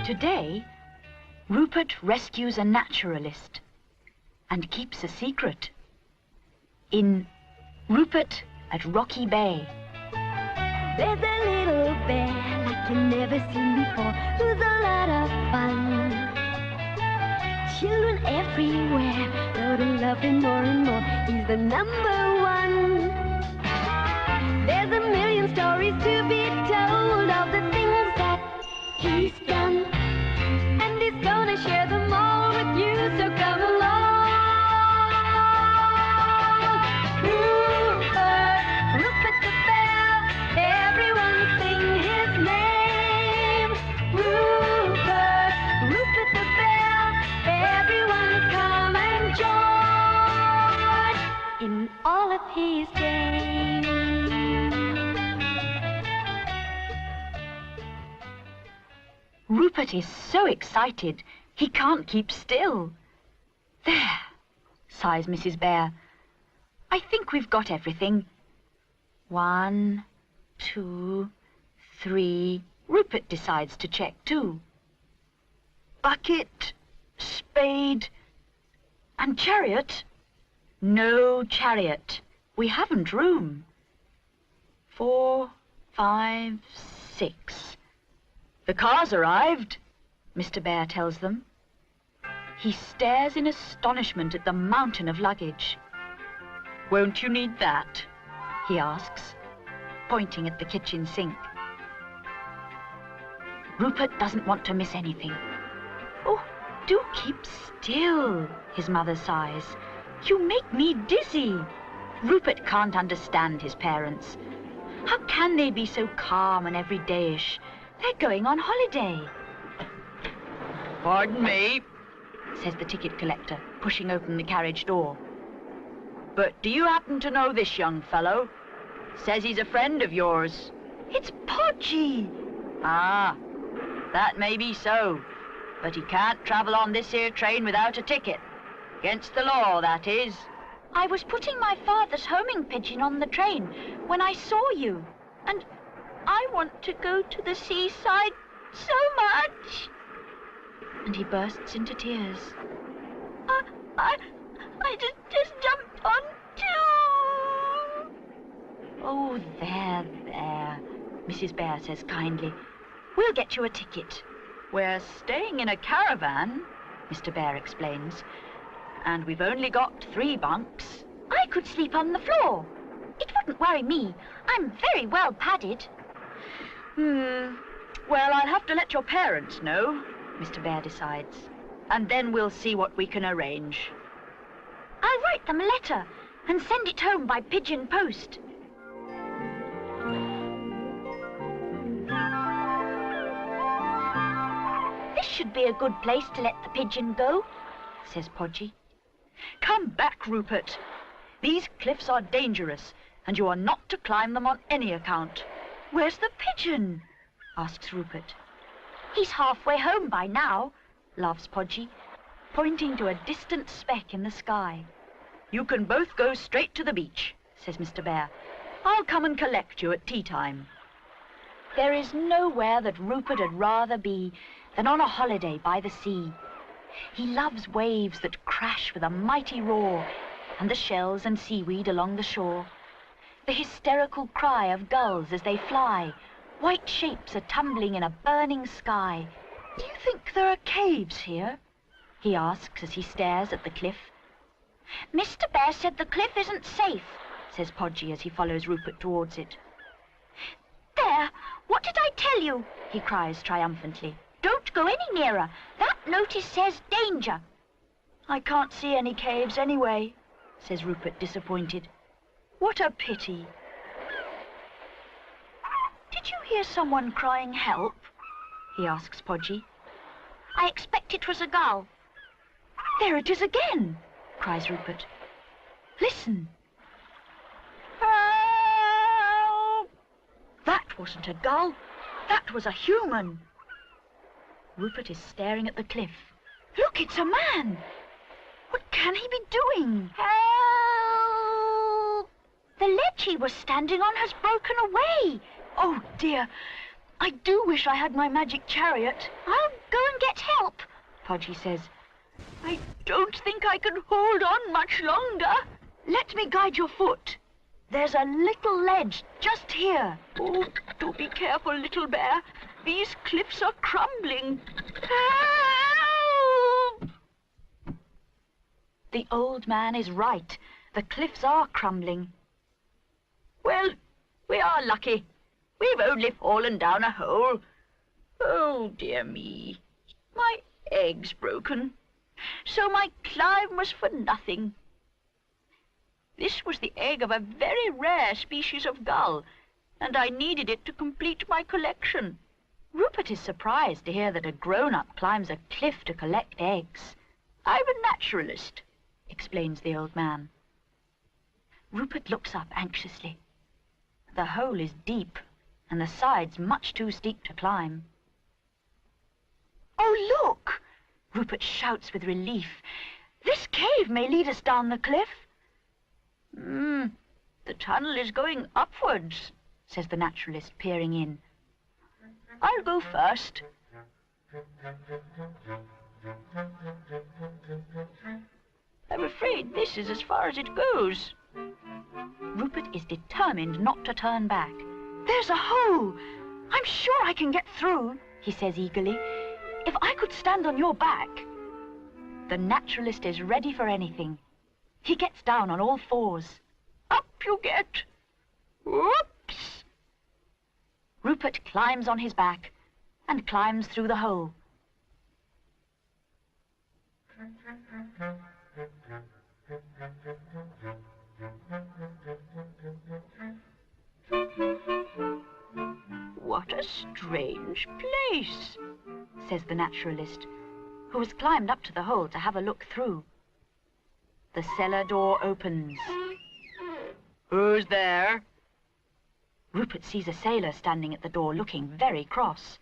Today, Rupert rescues a naturalist and keeps a secret in Rupert at Rocky Bay. There's a little bear like you've never seen before, who's a lot of fun. Children everywhere go to love him more and more. He's the number one. There's a million stories to be told of the things that he's done, and he's gonna share them all with you, so come along. Rupert, Rupert the Bear, everyone sing his name. Rupert, Rupert the Bear, everyone come and join in all of his games. Rupert is so excited, he can't keep still. There, sighs Mrs. Bear. I think we've got everything. 1, 2, 3. Rupert decides to check too. Bucket, spade, and chariot? No chariot. We haven't room. 4, 5, 6. The car's arrived, Mr. Bear tells them. He stares in astonishment at the mountain of luggage. Won't you need that? He asks, pointing at the kitchen sink. Rupert doesn't want to miss anything. Oh, do keep still, his mother sighs. You make me dizzy. Rupert can't understand his parents. How can they be so calm and everydayish? They're going on holiday. Pardon me, says the ticket collector, pushing open the carriage door. But do you happen to know this young fellow? Says he's a friend of yours. It's Podgy. Ah, that may be so. But he can't travel on this here train without a ticket. Against the law, that is. I was putting my father's homing pigeon on the train when I saw you. And I want to go to the seaside so much. And he bursts into tears. I just jumped on too. Oh, there, Mrs. Bear says kindly. We'll get you a ticket. We're staying in a caravan, Mr. Bear explains, and we've only got 3 bunks. I could sleep on the floor. It wouldn't worry me. I'm very well padded. Well, I'll have to let your parents know, Mr. Bear decides, and then we'll see what we can arrange. I'll write them a letter and send it home by pigeon post. This should be a good place to let the pigeon go, says Podgy. Come back, Rupert. These cliffs are dangerous, and you are not to climb them on any account. Where's the pigeon? Asks Rupert. He's halfway home by now, laughs Podgy, pointing to a distant speck in the sky. You can both go straight to the beach, says Mr. Bear. I'll come and collect you at tea time. There is nowhere that Rupert would rather be than on a holiday by the sea. He loves waves that crash with a mighty roar, and the shells and seaweed along the shore. The hysterical cry of gulls as they fly. White shapes are tumbling in a burning sky. Do you think there are caves here? He asks as he stares at the cliff. Mr. Bear said the cliff isn't safe, says Podgy as he follows Rupert towards it. There! What did I tell you? He cries triumphantly. Don't go any nearer. That notice says danger. I can't see any caves anyway, says Rupert, disappointed. What a pity. Did you hear someone crying help? He asks Podgy. I expect it was a gull. There it is again, cries Rupert. Listen. Help! That wasn't a gull. That was a human. Rupert is staring at the cliff. Look, it's a man. What can he be doing? Help! The ledge he was standing on has broken away. Oh, dear. I do wish I had my magic chariot. I'll go and get help, Podgy says. I don't think I can hold on much longer. Let me guide your foot. There's a little ledge just here. Oh, do be careful, little bear. These cliffs are crumbling. Help! The old man is right. The cliffs are crumbling. Well, we are lucky. We've only fallen down a hole. Oh, dear me. My egg's broken. So my climb was for nothing. This was the egg of a very rare species of gull, and I needed it to complete my collection. Rupert is surprised to hear that a grown-up climbs a cliff to collect eggs. I'm a naturalist, explains the old man. Rupert looks up anxiously. The hole is deep, and the sides much too steep to climb. Oh, look! Rupert shouts with relief. This cave may lead us down the cliff. The tunnel is going upwards, says the naturalist, peering in. I'll go first. I'm afraid this is as far as it goes. Rupert is determined not to turn back. There's a hole! I'm sure I can get through, he says eagerly. If I could stand on your back. The naturalist is ready for anything. He gets down on all fours. Up you get. Whoops! Rupert climbs on his back and climbs through the hole. What a strange place, says the naturalist, who has climbed up to the hole to have a look through. The cellar door opens. Who's there? Rupert sees a sailor standing at the door looking very cross.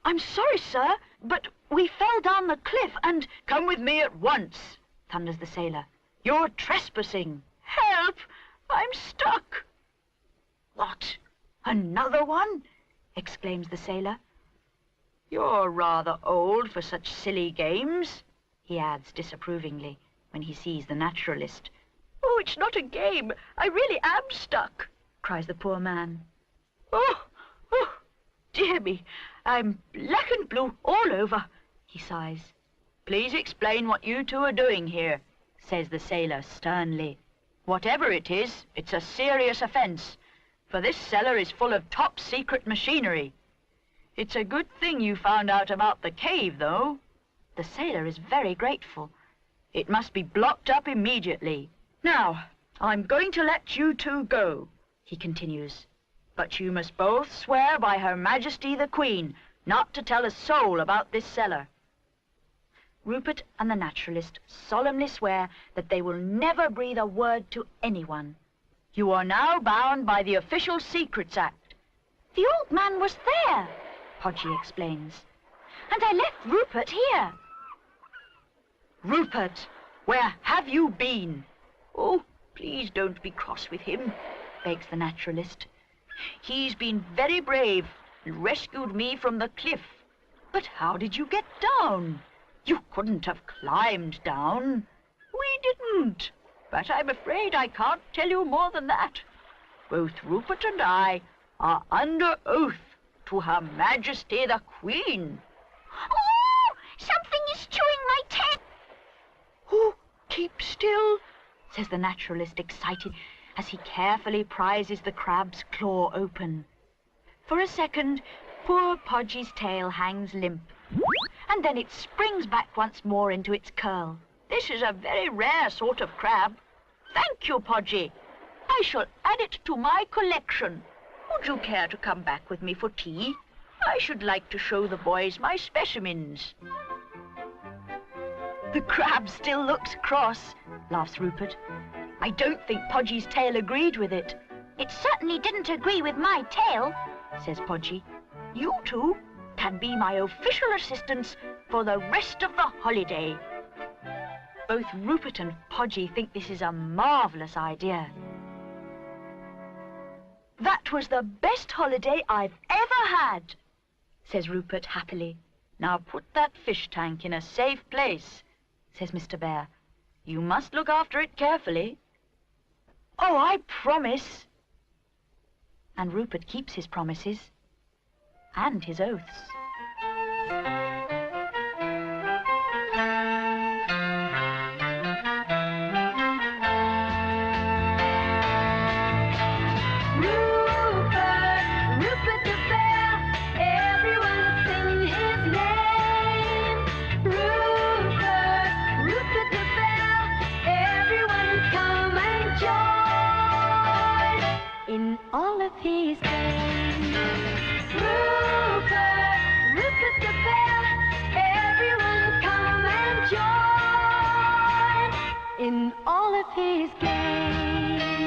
I'm sorry, sir, but we fell down the cliff and... Come with me at once, thunders the sailor. You're trespassing. Help! I'm stuck. What? Another one? Exclaims the sailor. You're rather old for such silly games, he adds disapprovingly when he sees the naturalist. Oh, it's not a game. I really am stuck, cries the poor man. Oh, dear me. I'm black and blue all over, he sighs. Please explain what you two are doing here, says the sailor sternly. Whatever it is, it's a serious offence, for this cellar is full of top-secret machinery. It's a good thing you found out about the cave, though. The sailor is very grateful. It must be blocked up immediately. Now, I'm going to let you two go, he continues. But you must both swear by Her Majesty the Queen not to tell a soul about this cellar. Rupert and the naturalist solemnly swear that they will never breathe a word to anyone. You are now bound by the Official Secrets Act. The old man was there, Podgy explains, and I left Rupert here. Rupert, where have you been? Oh, please don't be cross with him, begs the naturalist. He's been very brave and rescued me from the cliff. But how did you get down? You couldn't have climbed down. We didn't, but I'm afraid I can't tell you more than that. Both Rupert and I are under oath to Her Majesty the Queen. Oh, something is chewing my tail. Oh, keep still, says the naturalist, excited, as he carefully prizes the crab's claw open. For a second, poor Podgy's tail hangs limp, and then it springs back once more into its curl. This is a very rare sort of crab. Thank you, Podgy. I shall add it to my collection. Would you care to come back with me for tea? I should like to show the boys my specimens. The crab still looks cross, laughs Rupert. I don't think Podgy's tail agreed with it. It certainly didn't agree with my tail, says Podgy. You two can be my official assistants for the rest of the holiday. Both Rupert and Podgy think this is a marvellous idea. That That was the best holiday I've ever had, says Rupert happily. Now put that fish tank in a safe place, says Mr. Bear. You must look after it carefully. Oh, I promise. And Rupert keeps his promises and his oaths. Rupert the Bear, everyone sing his name. Rupert the Bear, everyone come and join in all of his games. Rupert the Bear, everyone come and join in all of his games.